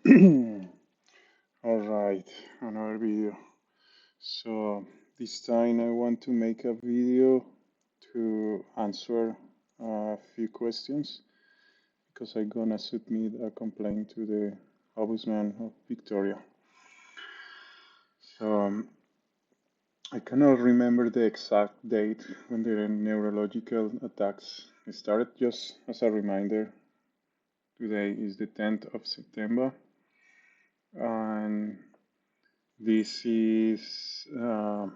All right, another video. So this time I want to make a video to answer a few questions because I'm gonna submit a complaint to the Ombudsman of Victoria. So I cannot remember the exact date when the neurological attacks started. Just as a reminder, today is the 10th of September, and this is a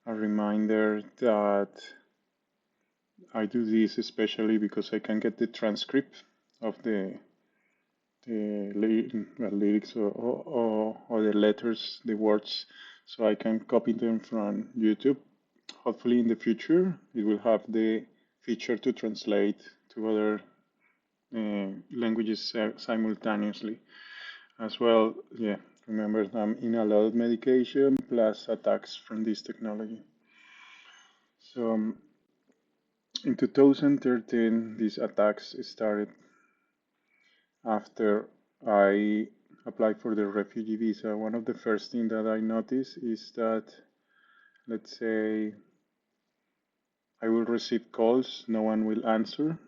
reminder that I do this especially because I can get the transcript of the lyrics or the letters, the words, so I can copy them from YouTube. Hopefully, in the future, it will have the feature to translate to other languages simultaneously as well. Yeah, remember, I'm in a lot of medication plus attacks from this technology. So in 2013, these attacks started after I applied for the refugee visa. One of the first things that I noticed is that, let's say, I will receive calls, no one will answer.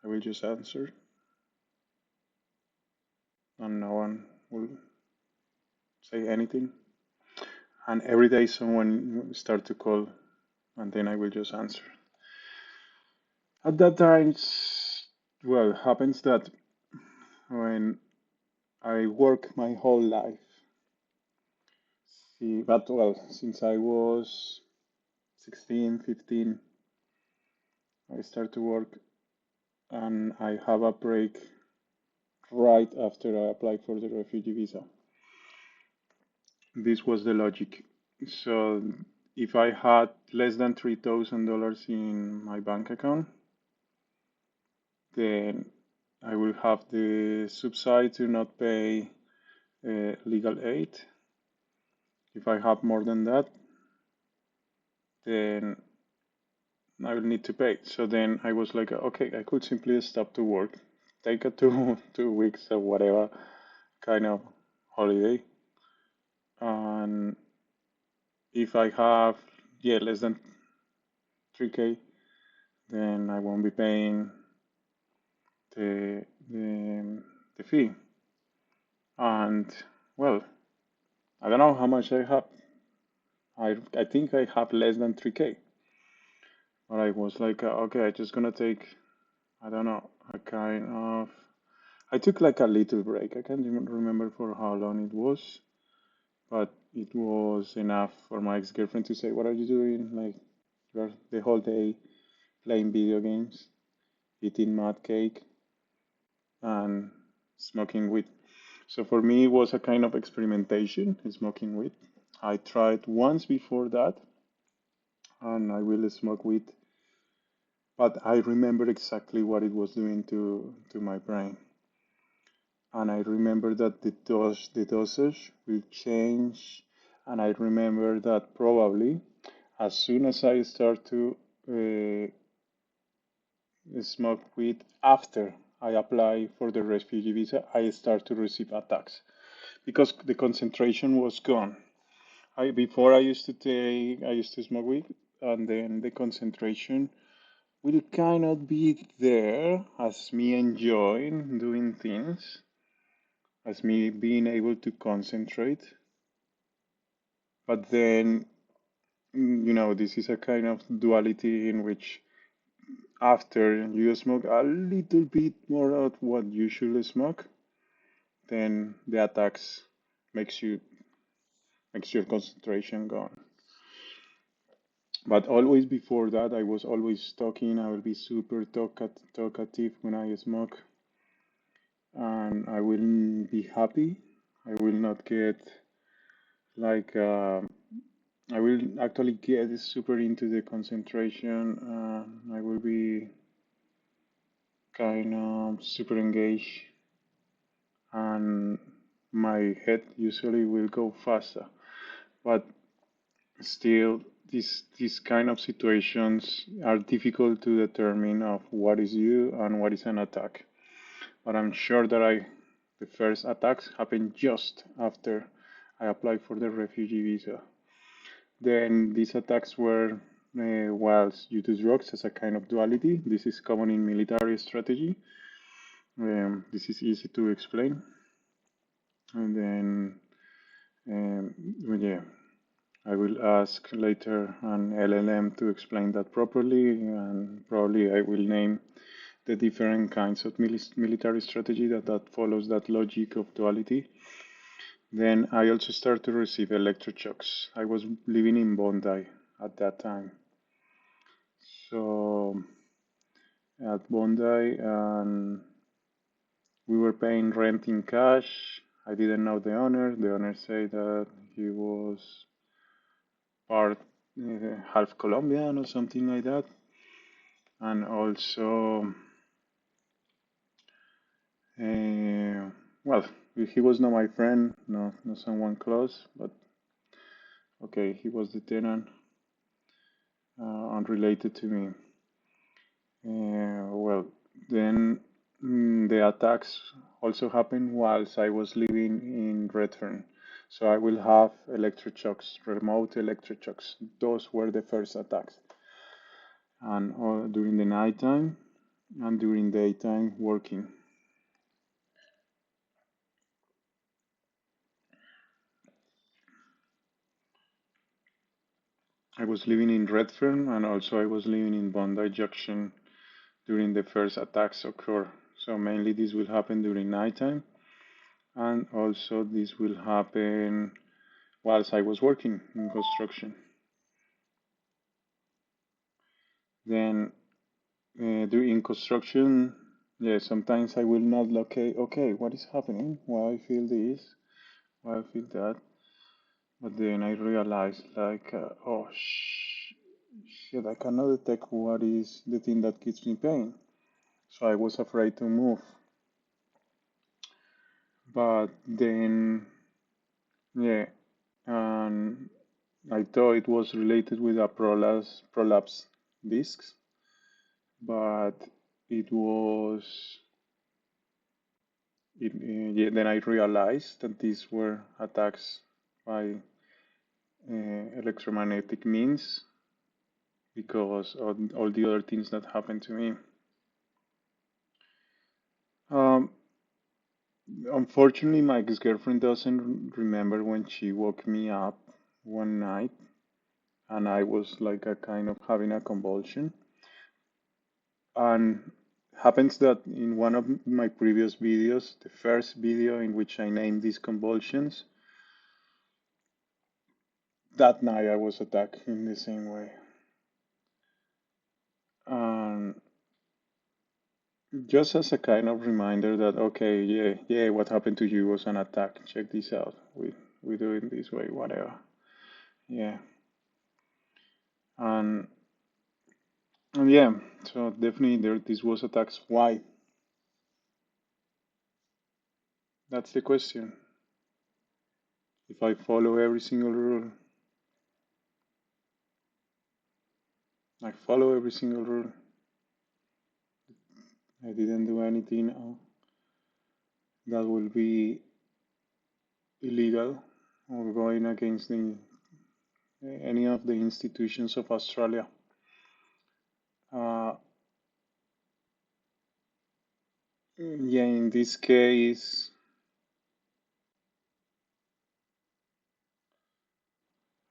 I will just answer, and no one will say anything. And every day someone start to call, and then I will just answer. At that time, well, happens that when I work my whole life, see, but well, since I was 16, 15, I start to work and I have a break right after I apply for the refugee visa. This was the logic. So if I had less than $3,000 in my bank account, then I will have the subside to not pay legal aid. If I have more than that, then I will need to pay. So then I was like, okay, I could simply stop to work, take a two weeks or whatever kind of holiday, and if I have less than 3K, then I won't be paying the the fee. And well, I don't know how much I have. I think I have less than 3K. But I was like, okay, I'm just gonna take, I don't know, a kind of. I took like a little break. I can't even remember for how long it was, but it was enough for my ex-girlfriend to say, "What are you doing? Like, you're the whole day playing video games, eating mud cake, and smoking weed." So for me, it was a kind of experimentation, smoking weed. I tried once before that, and I will smoke weed, but I remember exactly what it was doing to my brain. And I remember that the dosage will change, and I remember that probably as soon as I start to smoke weed after I apply for the refugee visa, I start to receive attacks because the concentration was gone. Before I used to smoke weed, and then the concentration will kind of be there as me enjoying doing things, as me being able to concentrate. But then, this is a kind of duality in which after you smoke a little bit more of what you should smoke, then the attacks makes you makes your concentration gone. But always before that, I was always talking. I will be super talkative when I smoke, and I will be happy. I will not get like I will actually get super into the concentration. I will be kind of super engaged, and my head usually will go faster. But still, these kind of situations are difficult to determine of what is you and what is an attack. but I'm sure that the first attacks happened just after I applied for the refugee visa. Then these attacks were whilst you do drugs as a kind of duality. This is common in military strategy. This is easy to explain. And then, well, yeah, I will ask later an LLM to explain that properly, and probably I will name the different kinds of military strategy that follows that logic of duality. Then I also started to receive electroshocks. I was living in Bondi at that time. So at Bondi, and we were paying rent in cash. I didn't know the owner. The owner said that he was part half Colombian or something like that. And also, well, he was not my friend, no, not someone close, but okay, he was the tenant, unrelated to me. Well, then the attacks also happened whilst I was living in Redfern. So I will have electroshocks, remote electroshocks. Those were the first attacks. And during the nighttime and during daytime working. I was living in Redfern and also I was living in Bondi Junction during the first attacks occur. So mainly this will happen during nighttime, and also this will happen whilst I was working in construction. Then during construction, yeah, sometimes I will not locate, okay, what is happening? Why I feel this? Why I feel that? But then I realized like, oh shit, I cannot detect what is the thing that gives me pain. So I was afraid to move. But then, yeah, and I thought it was related with a prolapse discs, but it was. Yeah, then I realized that these were attacks by electromagnetic means because of all the other things that happened to me. Um, Unfortunately, my ex-girlfriend doesn't remember when she woke me up one night and I was like a kind of having a convulsion. And happens that in one of my previous videos, the first video in which I named these convulsions, that night I was attacked in the same way. And just as a kind of reminder that okay, yeah, what happened to you was an attack. Check this out. We do it this way, whatever. Yeah, and and yeah, so definitely this was attacks. Why? That's the question. If I follow every single rule, I follow every single rule. I didn't do anything that will be illegal or going against any of the institutions of Australia. Uh, yeah, in this case,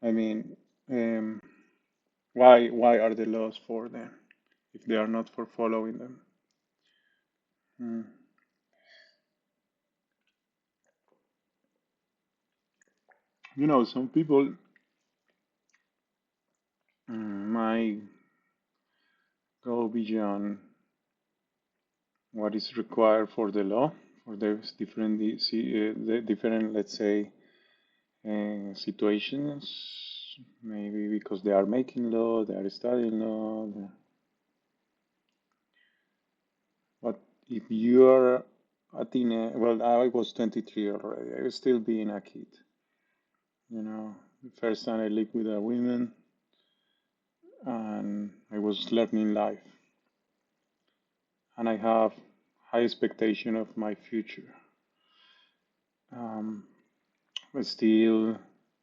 I mean, um, why are the laws for them if they are not for following them? Mm. Some people might go beyond what is required for the law for those different, the different, let's say, situations. Maybe because they are making law, they are studying law. But if you are a teenager, well, I was 23 already. I was still being a kid. The first time I lived with a woman, and I was learning life, and I have high expectation of my future. Um, but still,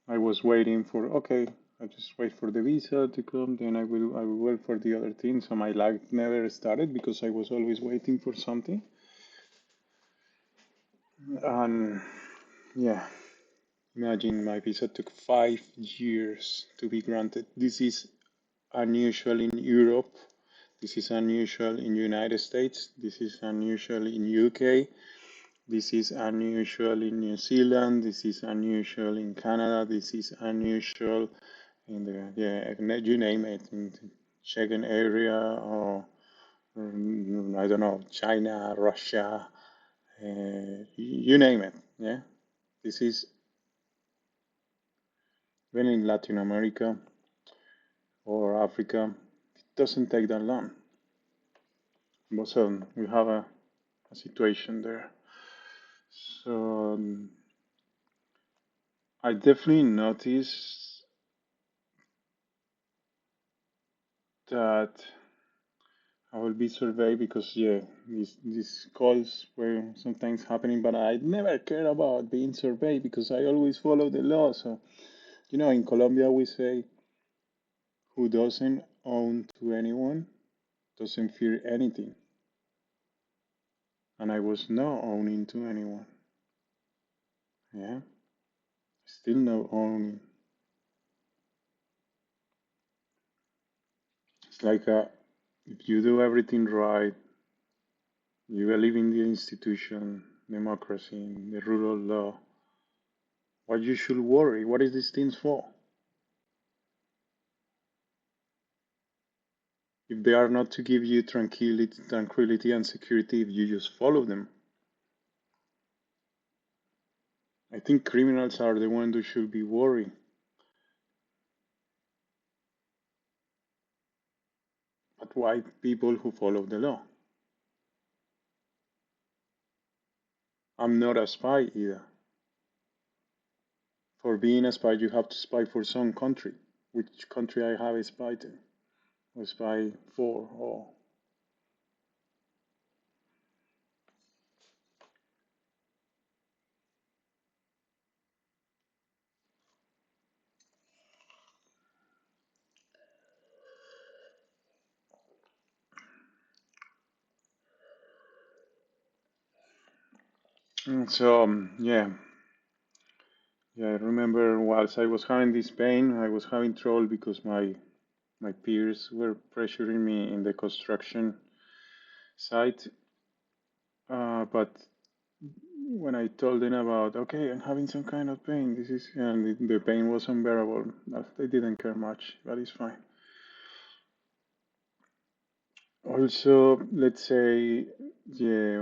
I was waiting for, okay, I just wait for the visa to come, then I will wait for the other thing. So my life never started because I was always waiting for something. And yeah, imagine my visa took 5 years to be granted. This is unusual in Europe. This is unusual in United States. This is unusual in UK. This is unusual in New Zealand. This is unusual in Canada. This is unusual in the, yeah, you name it, in the Schengen area, or I don't know, China, Russia, you name it. Yeah, this is when in Latin America or Africa, it doesn't take that long. But we have a situation there. So I definitely noticed that I will be surveyed because, yeah, these calls were sometimes happening, but I never cared about being surveyed because I always follow the law. So, in Colombia we say, who doesn't own to anyone doesn't fear anything. And I was not owning to anyone. Yeah, still no owning. It's like if you do everything right, you believe in the institution, democracy, the rule of law, what you should worry? What is these things for? If they are not to give you tranquility and security, if you just follow them. I think criminals are the ones who should be worried. But why people who follow the law? I'm not a spy either. For being a spy, you have to spy for some country. Which country I have a spy to, or spy for, or so yeah. I remember whilst I was having this pain, I was having trouble because my peers were pressuring me in the construction site. But when I told them about, okay, I'm having some kind of pain, and the pain was unbearable, they didn't care much, but it's fine. Also, let's say, yeah,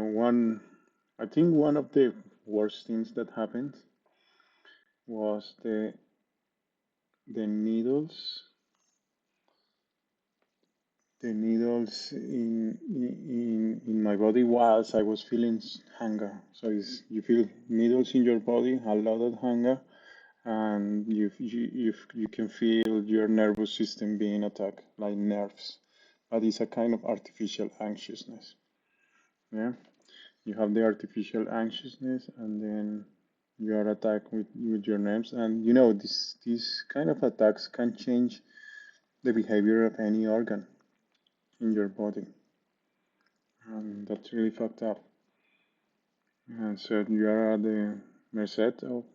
I think one of the worst things that happened was the needles, the needles in my body whilst I was feeling hunger. So you feel needles in your body, a lot of hunger, and you can feel your nervous system being attacked, like nerves. But it's a kind of artificial anxiousness. Yeah, you have the artificial anxiousness, and then you are attacked with your nerves, and these kind of attacks can change the behavior of any organ in your body, and that's really fucked up. And so you are at the mercy of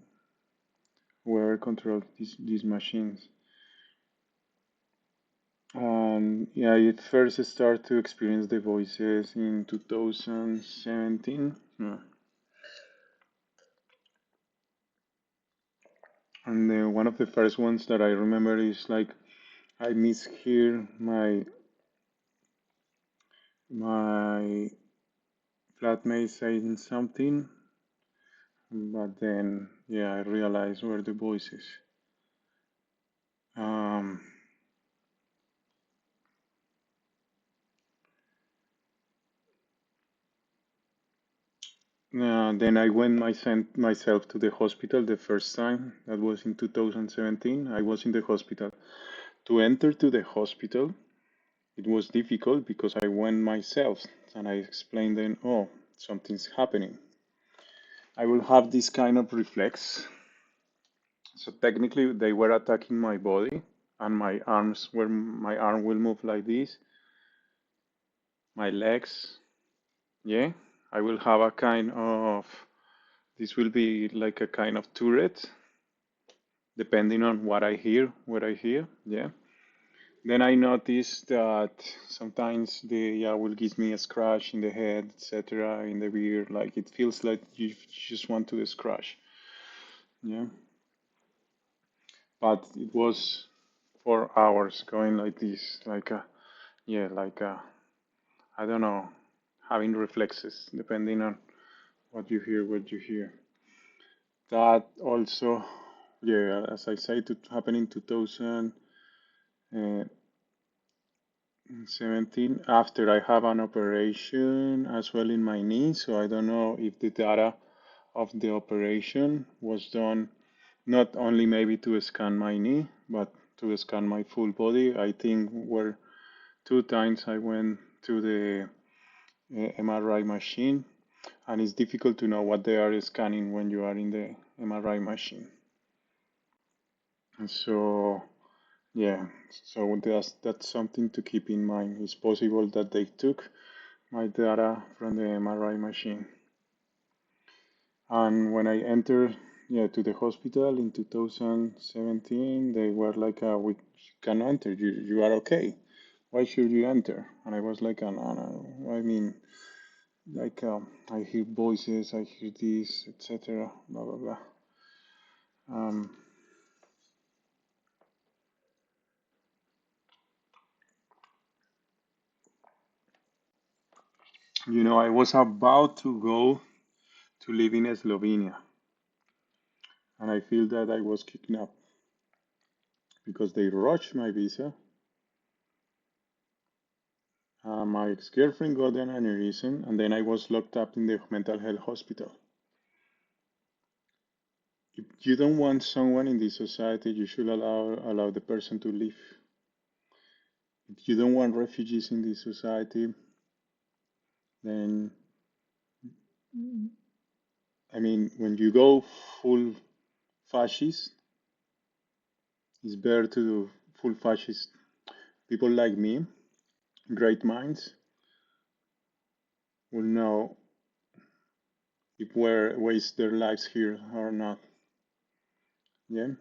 whoever controls these machines. Yeah, I first started to experience the voices in 2017. Yeah. And one of the first ones that I remember is like I mishear my flatmate saying something, but then yeah, I realized were the voices. Um, then I went myself to the hospital the first time. That was in 2017. I was in the hospital. To enter to the hospital, it was difficult because I went myself and I explained them, oh, something's happening. I will have this kind of reflex. So technically, they were attacking my body, and my arm will move like this, my legs, yeah. I will have a kind of, this will be like a kind of Tourette, depending on what I hear, what I hear, yeah. Then I noticed that sometimes the will give me a scratch in the head, etc., in the beard, like it feels like you just want to scratch, yeah. But it was 4 hours going like this, like a, yeah, like a, I don't know, having reflexes depending on what you hear, what you hear. That also, yeah, as I said, it happened in 2017 after I have an operation as well in my knee. So I don't know if the data of the operation was done not only maybe to scan my knee, but to scan my full body. I think were 2 times I went to the MRI machine, and it's difficult to know what they are scanning when you are in the MRI machine. And so, yeah, so that's something to keep in mind. It's possible that they took my data from the MRI machine. And when I entered, yeah, to the hospital in 2017, they were like, "We can enter. You are okay. Why should you enter?" And I was like, "No, no. I mean, like, I hear voices, I hear this, etc. Blah blah blah." Um, I was about to go to live in Slovenia, and I feel that I was kidnapped because they rushed my visa. My ex-girlfriend got an aneurysm, and then I was locked up in the mental health hospital. If you don't want someone in this society, you should allow the person to live. If you don't want refugees in this society, then I mean, when you go full fascist, it's better to do full fascist. People like me, great minds, will know if we waste their lives here or not. Yeah,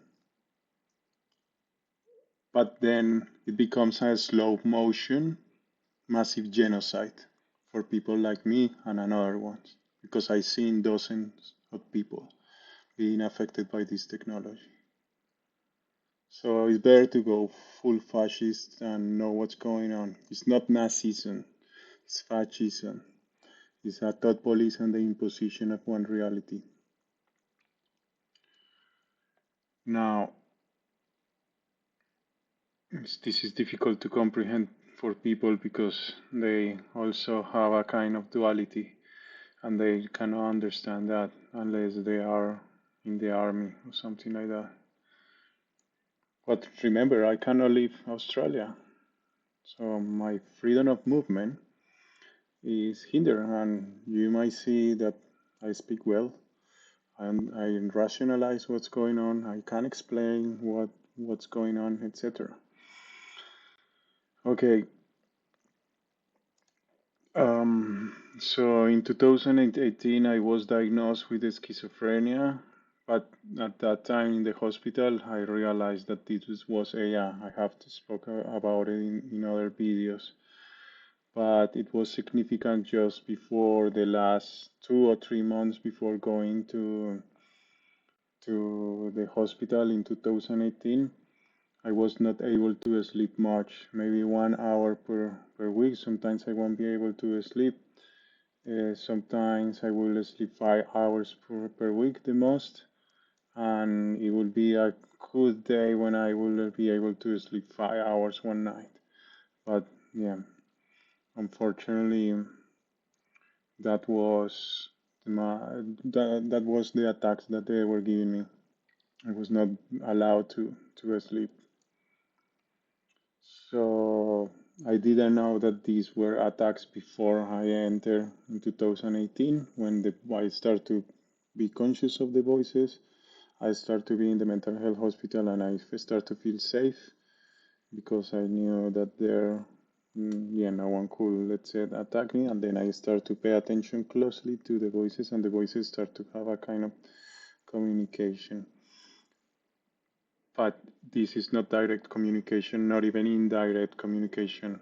but then it becomes a slow motion massive genocide for people like me and another ones because I've seen dozens of people being affected by this technology. So it's better to go full fascist and know what's going on. It's not Nazism, it's fascism. It's a thought police and the imposition of one reality. Now, this is difficult to comprehend for people because they also have a kind of duality and they cannot understand that unless they are in the army or something like that. But remember, I cannot leave Australia, so my freedom of movement is hindered, and you might see that I speak well and I rationalize what's going on. I can explain what's going on, etc. Okay, so in 2018, I was diagnosed with schizophrenia, but at that time in the hospital, I realized that this was AI. I have to speak about it in other videos, but it was significant just before the last 2 or 3 months before going to the hospital in 2018. I was not able to sleep much, maybe 1 hour per week. Sometimes I won't be able to sleep. Sometimes I will sleep 5 hours per week the most, and it will be a good day when I will be able to sleep 5 hours one night. But yeah, unfortunately, that was that was the attacks that they were giving me. I was not allowed to sleep. So I didn't know that these were attacks before I entered in 2018 when I started to be conscious of the voices. I started to be in the mental health hospital and I started to feel safe because I knew that there, yeah, no one could, let's say, attack me. And then I started to pay attention closely to the voices, and the voices start to have a kind of communication. But this is not direct communication, not even indirect communication.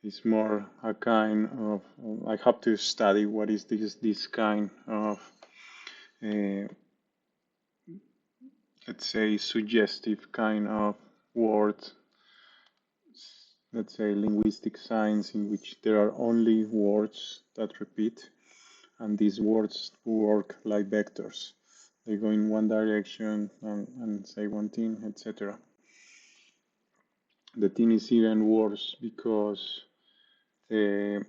It's more a kind of, I have to study what is this kind of, uh, let's say, suggestive kind of word, let's say, linguistic science in which there are only words that repeat, and these words work like vectors. They go in one direction and say one thing, etc. The thing is even worse because the,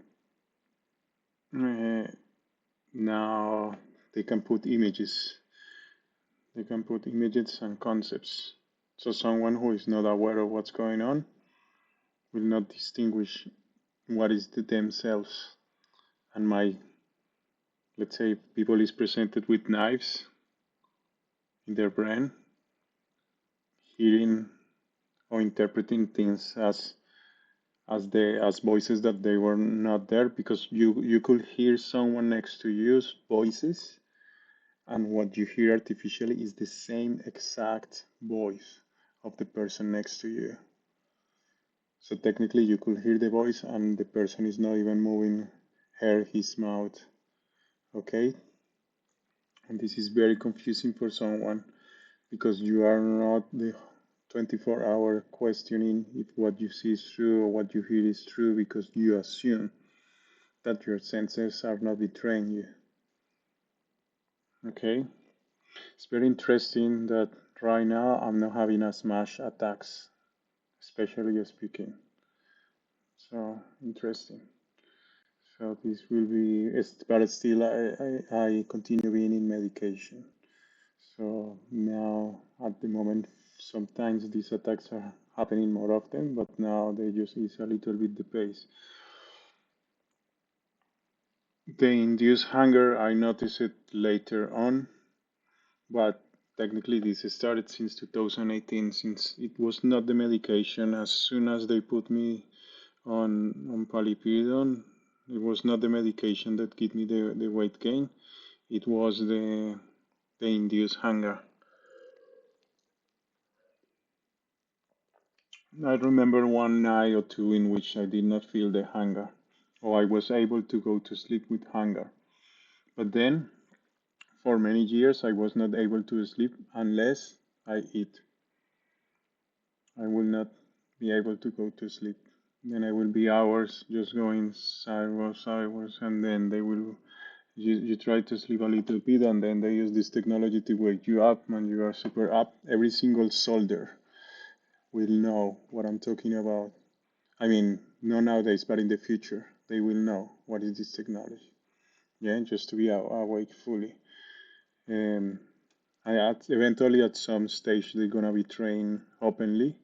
now they can put images. They can put images and concepts. So someone who is not aware of what's going on will not distinguish what is themselves. And let's say, if people is presented with knives in their brain, hearing or interpreting things as voices that they were not there, because you could hear someone next to you's voices, and what you hear artificially is the same exact voice of the person next to you. So technically you could hear the voice and the person is not even moving his mouth. Okay? And this is very confusing for someone because you are not the 24-hour questioning if what you see is true or what you hear is true, because you assume that your senses are not betraying you. Okay? It's very interesting that right now I'm not having as much attacks, especially speaking. So interesting. So this will be, but still I continue being in medication. So now at the moment, sometimes these attacks are happening more often, but now they just ease a little bit the pace. The induced hunger, I noticed it later on, but technically this started since 2018, since it was not the medication. As soon as they put me on paliperidone, it was not the medication that gave me the weight gain. It was the induced hunger. I remember one night or two in which I did not feel the hunger, or I was able to go to sleep with hunger. But then, for many years, I was not able to sleep unless I eat. I will not be able to go to sleep. Then I will be hours just going sideways, and then you try to sleep a little bit, and then they use this technology to wake you up, and you are super up. Every single soldier will know what I'm talking about. I mean, not nowadays, but in the future, they will know what is this technology. Yeah, just to be awake fully. Um, eventually, at some stage, they're gonna be trained openly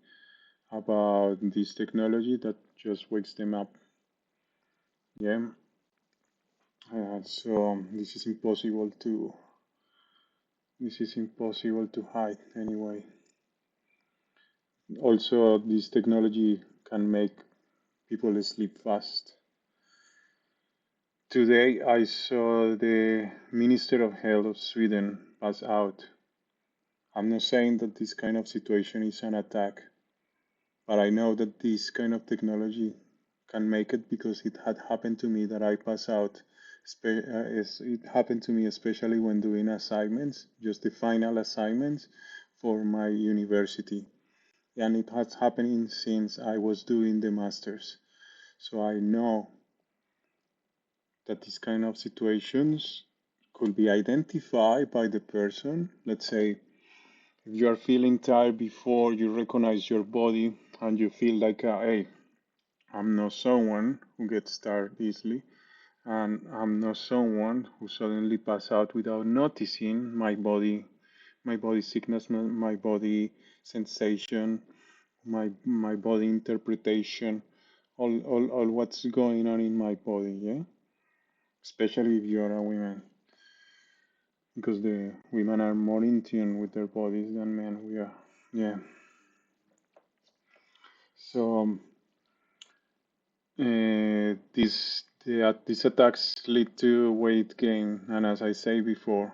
about this technology that just wakes them up. Yeah. So this is impossible to hide anyway. Also, this technology can make people sleep fast. Today, I saw the Minister of Health of Sweden pass out. I'm not saying that this kind of situation is an attack, but I know that this kind of technology can make it because it had happened to me that I pass out. It happened to me especially when doing assignments, just the final assignments for my university. And it has happened since I was doing the masters. So I know that these kind of situations could be identified by the person. Let's say if you are feeling tired before you recognize your body and you feel like, hey, I'm not someone who gets tired easily, and I'm not someone who suddenly pass out without noticing my body sickness, my body sensation, my body interpretation all what's going on in my body, yeah? Especially if you're a woman, because the women are more in tune with their bodies than men we are. Yeah. So these attacks lead to weight gain, and as I say before,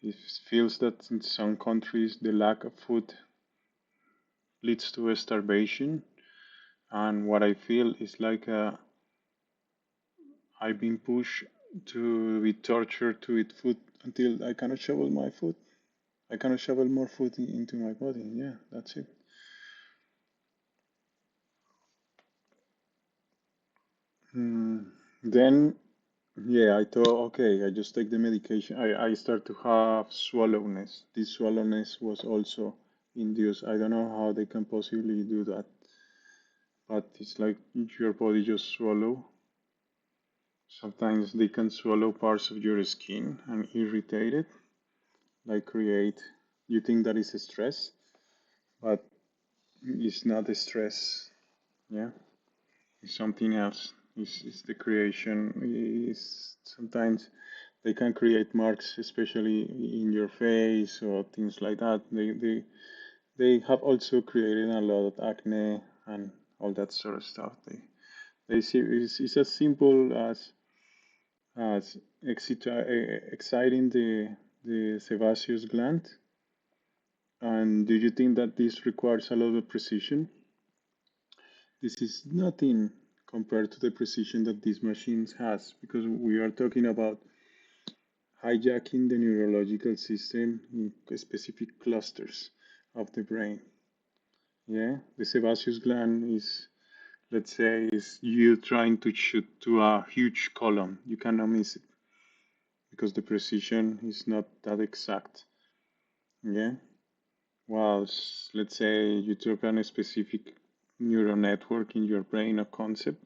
it feels that in some countries the lack of food leads to starvation, and what I feel is like I've been pushed to be tortured to eat food until I cannot shovel my food. I cannot shovel more food into my body. Yeah, that's it. Hmm. Then, yeah, I thought, okay, I just take the medication. I start to have swallowness. This swallowness was also induced. I don't know how they can possibly do that, but it's like your body just swallow. Sometimes they can swallow parts of your skin and irritate it, like create. You think that is a stress, but it's not a stress. Yeah, it's something else. It's the creation. Is sometimes they can create marks, especially in your face or things like that. They have also created a lot of acne and all that sort of stuff. They see it's as simple as exciting the sebaceous gland. And do you think that this requires a lot of precision? This is nothing compared to the precision that these machines has, because we are talking about hijacking the neurological system in specific clusters of the brain. Yeah, the sebaceous gland is, let's say, is you trying to shoot to a huge column. You cannot miss it because the precision is not that exact. Yeah. Whilst, let's say, you took on a specific neural network in your brain, a concept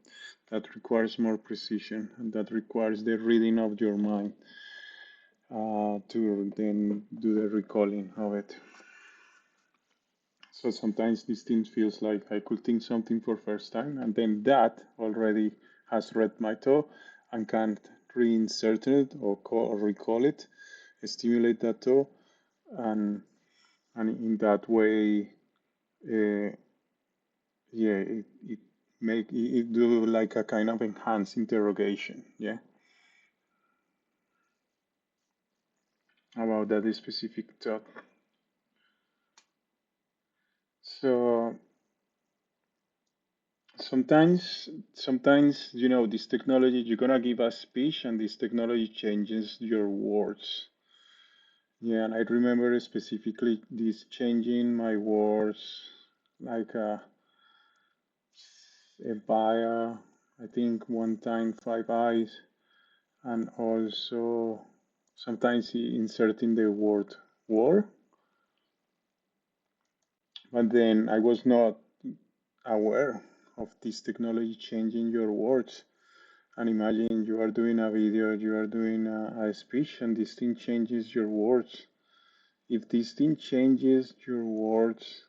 that requires more precision and that requires the reading of your mind to then do the recalling of it. So sometimes this thing feels like I could think something for first time, and then that already has read my toe and can't reinsert it or recall it, stimulate that toe, and in that way, uh, yeah, it make it do like a kind of enhanced interrogation, yeah, about that specific thought. So sometimes this technology you're gonna give a speech and this technology changes your words. Yeah, and I remember specifically this changing my words like a buyer, I think one time 5 eyes, and also sometimes inserting the word war, but then I was not aware of this technology changing your words. And imagine you are doing a video, you are doing a speech, and this thing changes your words. If this thing changes your words,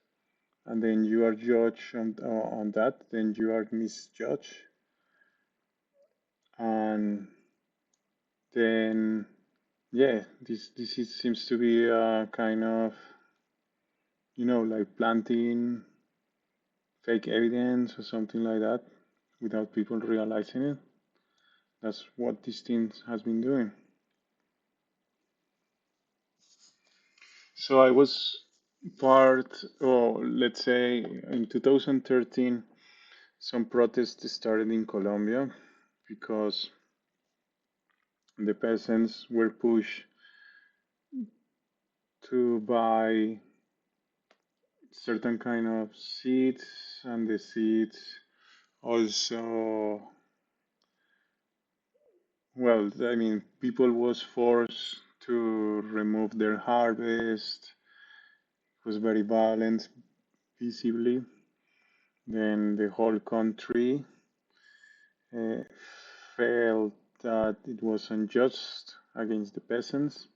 and then you are judged on that, then you are misjudged. And then, yeah, seems to be a kind of, like planting fake evidence or something like that without people realizing it. That's what this thing has been doing. So I was part, or let's say in 2013, some protests started in Colombia because the peasants were pushed to buy certain kind of seeds, and the seeds also, well, I mean, people was forced to remove their harvest. It was very violent, visibly. Then the whole country uh, felt that it was unjust against the peasants,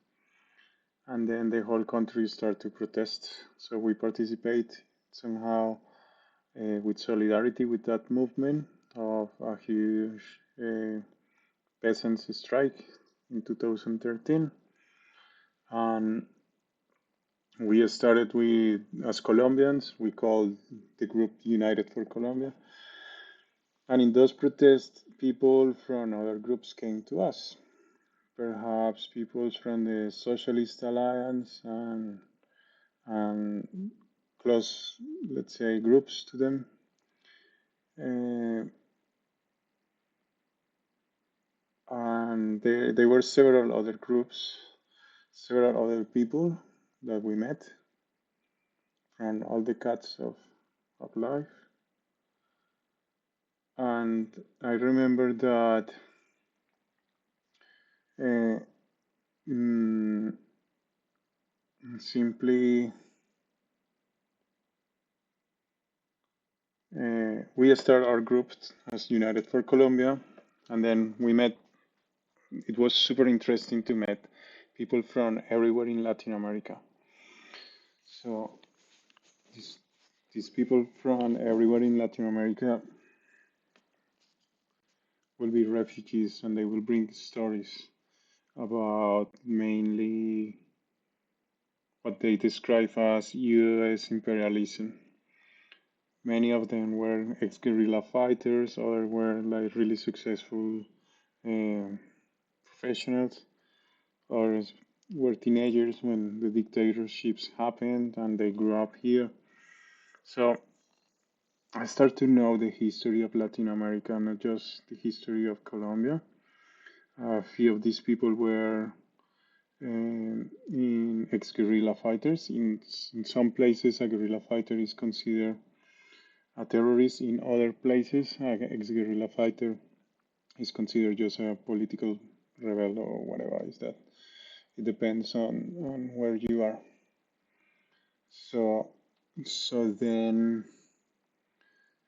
and then the whole country started to protest. So we participate somehow with solidarity with that movement, of a huge peasants' strike in 2013, and we started with, as Colombians, we called the group United for Colombia. And in those protests, people from other groups came to us. Perhaps people from the Socialist Alliance and close, let's say, groups to them. Uh, and there were several other groups, several other people that we met from all the cuts of life. And I remember that uh, mm, simply we started our group as United for Colombia, and then we met. It was super interesting to meet people from everywhere in Latin America. So these, these people from everywhere in Latin America will be refugees, and they will bring stories about mainly what they describe as U.S. imperialism. Many of them were ex-guerrilla fighters, others were like really successful uh, professionals, others were teenagers when the dictatorships happened and they grew up here. So I started to know the history of Latin America, not just the history of Colombia. A few of these people were in ex-guerrilla fighters. In some places, a guerrilla fighter is considered a terrorist. In other places, an ex-guerrilla fighter is considered just a political rebel or whatever is that. It depends on where you are. So so then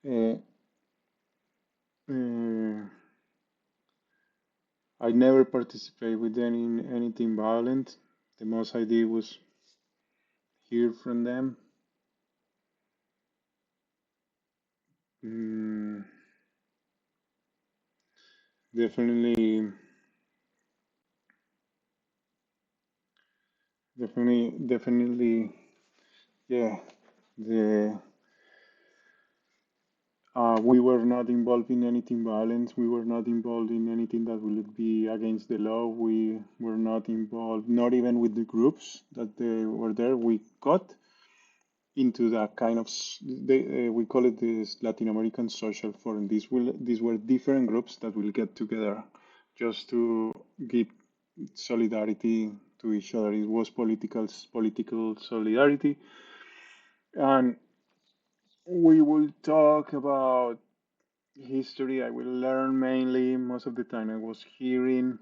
uh, uh, I never participated with anything violent. The most I did was hear from them. Mm, definitely, definitely, yeah. The we were not involved in anything violent. We were not involved in anything that would be against the law. We were not involved, not even with the groups that they were there. We got into that kind of we call it this Latin American social forum. These were different groups that will get together just to give solidarity to each other. It was political solidarity, and we will talk about history. I will learn mainly. Most of the time I was hearing.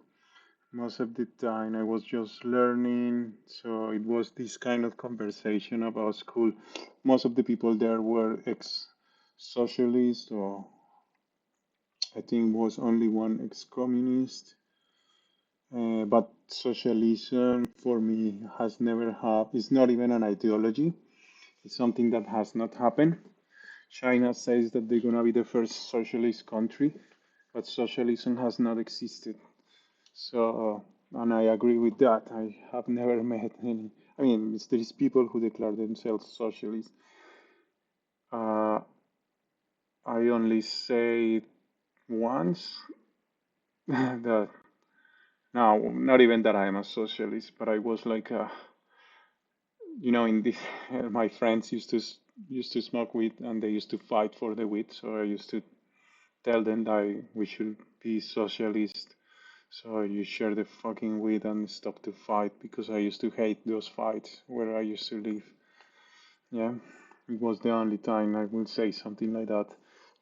Most of the time I was just learning. So it was this kind of conversation about school. Most of the people there were ex-socialists, or I think was only one ex-communist. But socialism for me has never had, it's not even an ideology. It's something that has not happened. China says that they're gonna be the first socialist country, but socialism has not existed. So, and I agree with that. I have never met any. I mean, there is people who declare themselves socialists. Uh, I only say once that now, not even that I am a socialist, but I was like, in this, my friends used to smoke weed and they used to fight for the weed. So I used to tell them that we should be socialist. So you share the fucking weed and stop to fight because I used to hate those fights where I used to live. Yeah, it was the only time I would say something like that.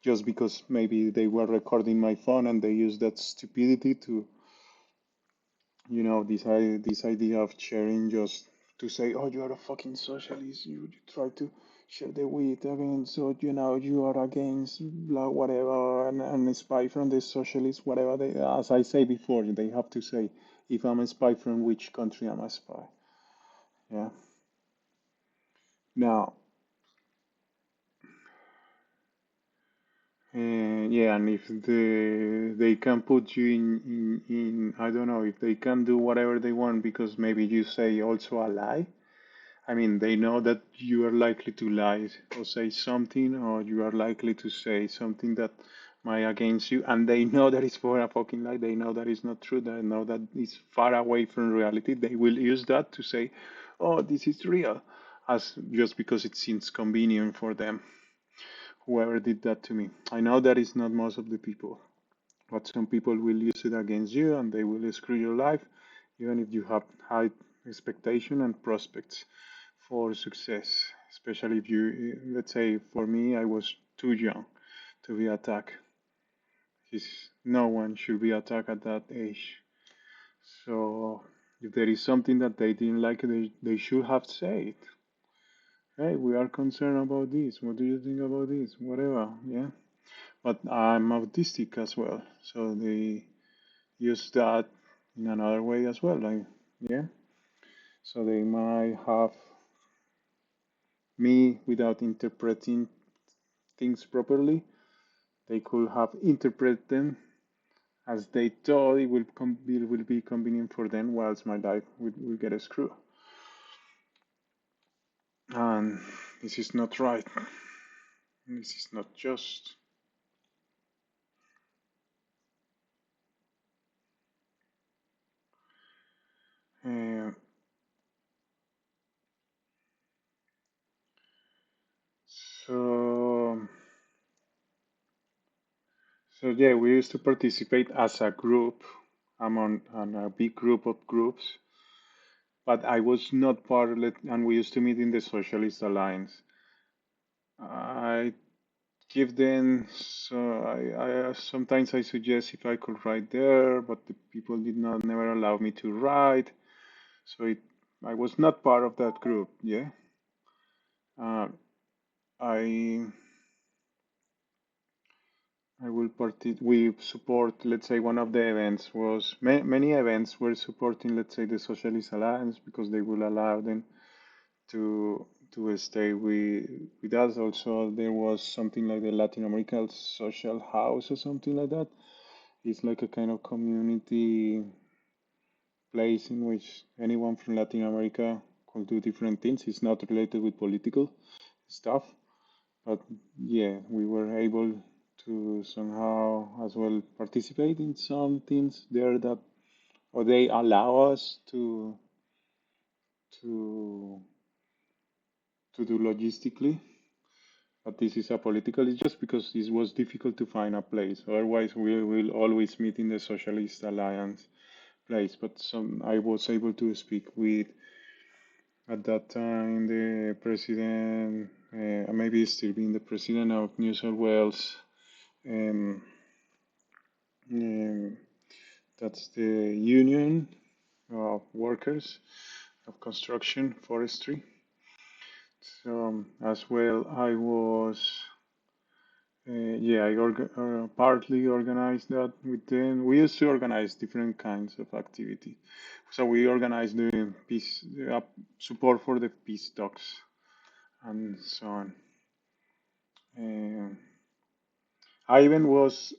Just because maybe they were recording my phone and they used that stupidity to, this idea of sharing just to say, oh, you are a fucking socialist. You try to share the weed again, so you are against blah whatever and a spy from the socialists, whatever they. As I say before, they have to say if I'm a spy from which country I'm a spy. Yeah. Now, Yeah, and if they can put you in I don't know if they can do whatever they want because maybe you say also a lie. I mean, they know that you are likely to lie or say something, or you are likely to say something that might against you, and they know that it's for a fucking lie. They know that it's not true. They know that it's far away from reality. They will use that to say, "Oh, this is real," as just because it seems convenient for them. Whoever did that to me, I know that it's not most of the people, but some people will use it against you, and they will screw your life, even if you have high expectation and prospects for success, especially if you, let's say, for me, I was too young to be attacked. No one should be attacked at that age. So if there is something that they didn't like, they should have said, hey, we are concerned about this. What do you think about this? Whatever, yeah. But I'm autistic as well, so they use that in another way as well. Like, yeah, so they might have me without interpreting things properly. They could have interpreted them as they thought it will be convenient for them, whilst my life will get a screw. And this is not right. This is not just. Uh, so, so yeah, we used to participate as a group. I'm on a big group of groups, but I was not part of it, and we used to meet in the Socialist Alliance. I give them, so I sometimes I suggest if I could write there, but the people did not never allow me to write, so I was not part of that group. Yeah, uh, I I will we support. Let's say one of the events was many events were supporting. Let's say the Socialist Alliance because they will allow them to stay with us. Also, there was something like the Latin American Social House or something like that. It's like a kind of community place in which anyone from Latin America could do different things. It's not related with political stuff, but yeah, we were able to somehow as well participate in some things there that, or they allow us to to do logistically. But this is a political. It's just because it was difficult to find a place. Otherwise, we will always meet in the Socialist Alliance place. But some I was able to speak with at that time the president, maybe still being the president of New South Wales. Um, um, that's the union of workers of construction forestry. So as well, I was yeah, partly organized that with them. We used to organize different kinds of activity. So we organized the peace support for the peace talks and so on. Um, I even was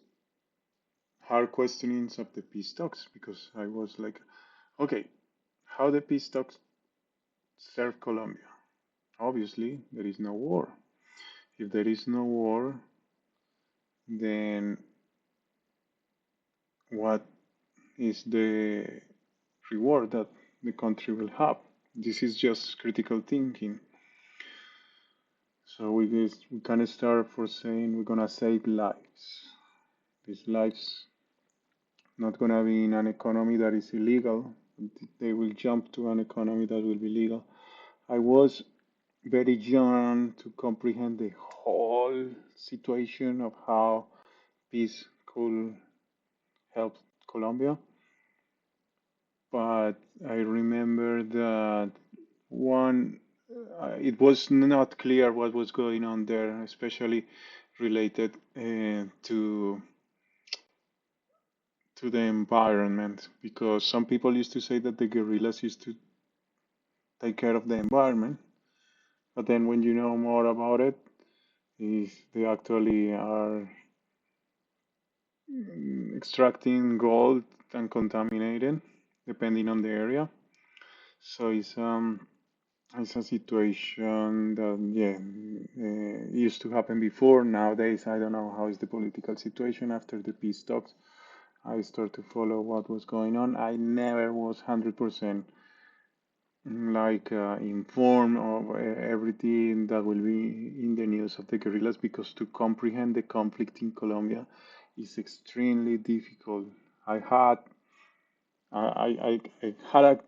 hard questionings of the peace talks because I was like, okay, how the peace talks serve Colombia? Obviously, there is no war. If there is no war, then what is the reward that the country will have? This is just critical thinking. So we can start for saying we're gonna save lives. These lives not gonna be in an economy that is illegal. They will jump to an economy that will be legal. I was very young to comprehend the whole situation of how peace could help Colombia, but I remember that one, it was not clear what was going on there, especially related to the environment, because some people used to say that the guerrillas used to take care of the environment, but then when you know more about it, is they actually are. extracting gold and contaminating, depending on the area. So it's a situation that yeah used to happen before. Nowadays, I don't know how is the political situation after the peace talks. I start to follow what was going on. I never was 100% informed of everything that will be in the news of the guerrillas because to comprehend the conflict in Colombia is extremely difficult. I had I had a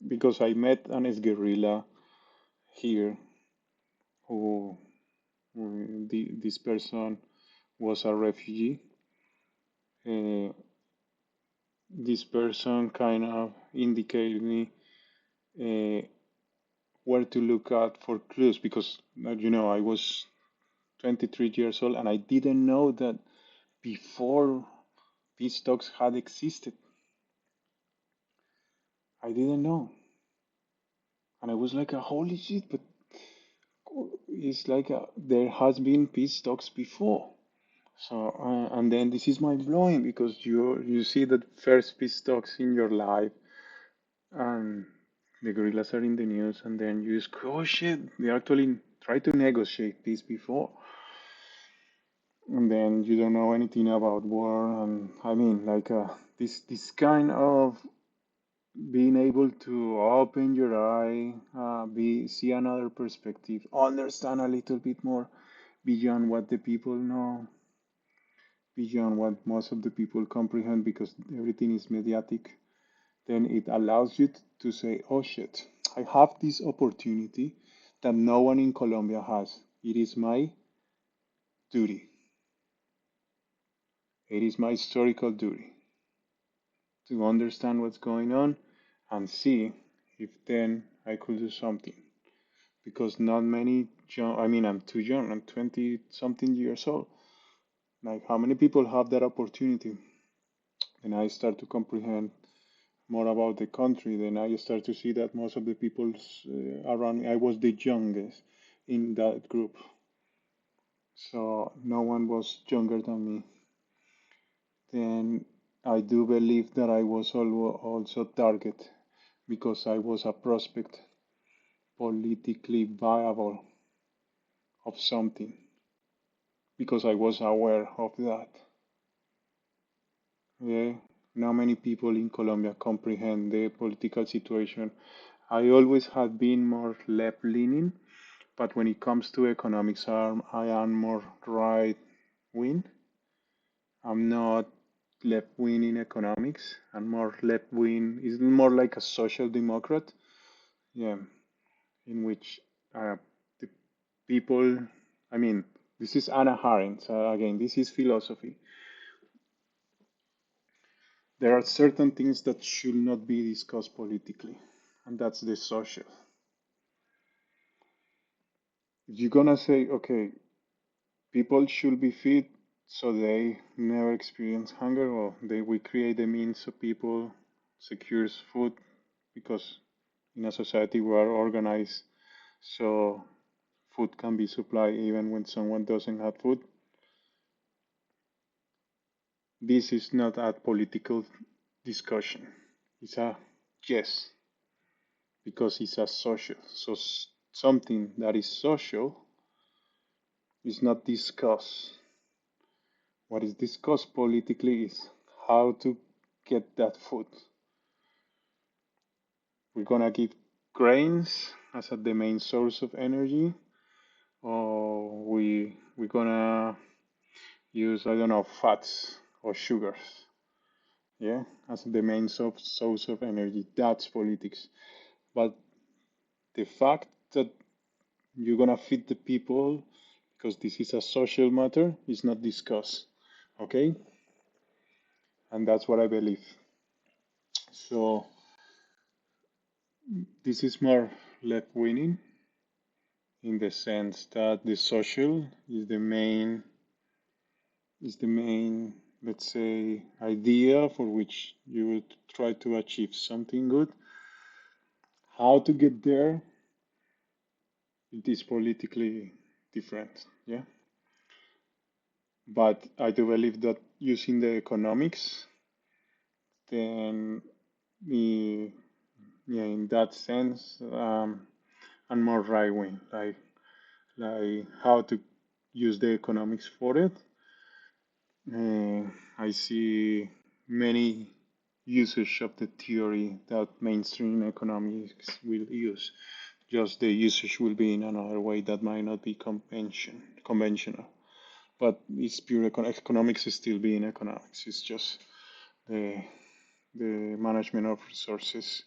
because I met an ex-guerrilla here who this person was a refugee. Uh, this person kind of indicated me uh, where to look out for clues because, I was 23 years old and I didn't know that before peace talks had existed. I didn't know. And I was like, holy shit, but it's like there has been peace talks before. So, and then this is mind blowing because you see the first peace talks in your life and the guerrillas are in the news, and then you just go, oh shit, they actually try to negotiate this before. And then you don't know anything about war, and I mean, this kind of being able to open your eye, be see another perspective, understand a little bit more beyond what the people know, beyond what most of the people comprehend, because everything is mediatic. Then it allows you to say, oh shit, I have this opportunity that no one in Colombia has. It is my duty. It is my historical duty to understand what's going on and see if then I could do something. Because not many young, I mean, I'm too young, I'm 20 something years old. Like, how many people have that opportunity? And I start to comprehend more about the country. Then I start to see that most of the people around me, I was the youngest in that group. So no one was younger than me. Then I do believe that I was also target because I was a prospect politically viable of something because I was aware of that. Yeah, not many people in Colombia comprehend the political situation. I always have been more left leaning, but when it comes to economics, I am more right wing. I'm not left wing in economics. I'm more left wing, is more like a social democrat. Yeah, in which the people, I mean, this is Anna Arendt. So again, this is philosophy. There are certain things that should not be discussed politically, and that's the social. If you're gonna say, okay, people should be fed so they never experience hunger, or they we create the means so people secures food because in a society we are organized so food can be supplied even when someone doesn't have food. This is not a political discussion. It's a yes, because it's a social. So something that is social is not discussed. What is discussed politically is how to get that food. We're gonna give grains as the main source of energy, or we're gonna use I don't know fats or sugars, yeah, as the main source of energy. That's politics. But the fact that you're gonna feed the people because this is a social matter is not discussed, okay? And that's what I believe. So this is more left winning in the sense that the social is the main, let's say, idea for which you would try to achieve something good. How to get there, it is politically different, yeah. But I do believe that using the economics, then the, yeah, in that sense, I'm more right wing, like how to use the economics for it. I see many usage of the theory that mainstream economics will use. Just the usage will be in another way that might not be conventional. But it's pure economics is still being economics. It's just the the management of resources.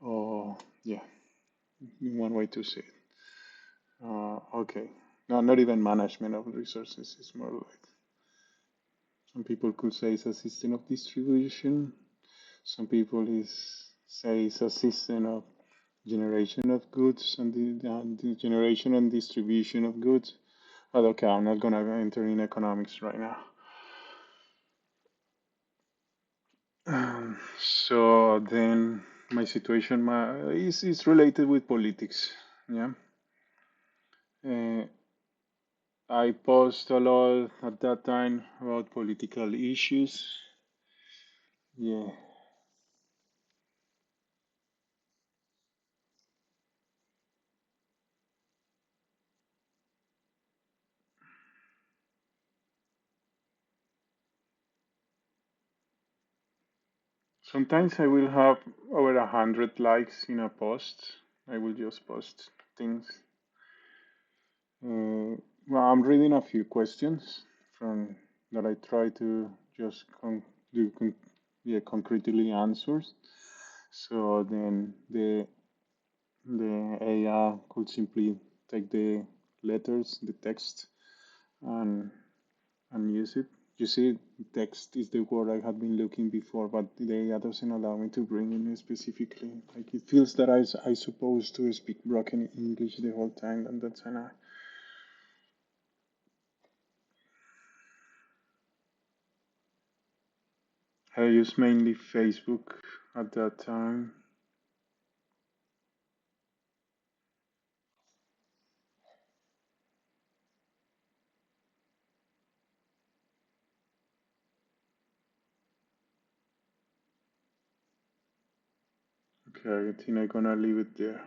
Or yeah, one way to say it. Okay, no, not even management of resources. It's more like some people could say it's a system of distribution. Some people say it's a system of generation of goods and the generation and distribution of goods. But okay, I'm not gonna enter in economics right now. So then my situation is related with politics. Yeah. Uh, I post a lot at that time about political issues. Yeah. Sometimes I will have over 100 likes in a post. I will just post things. Well, I'm reading a few questions from that I try to just do yeah, concretely answers. So then the AI could simply take the letters, the text, and use it. You see, text is the word I had been looking before, but the AI doesn't allow me to bring in specifically. Like it feels that I supposed to speak broken English the whole time, and that's an I used mainly Facebook at that time. Okay, I think I'm gonna leave it there.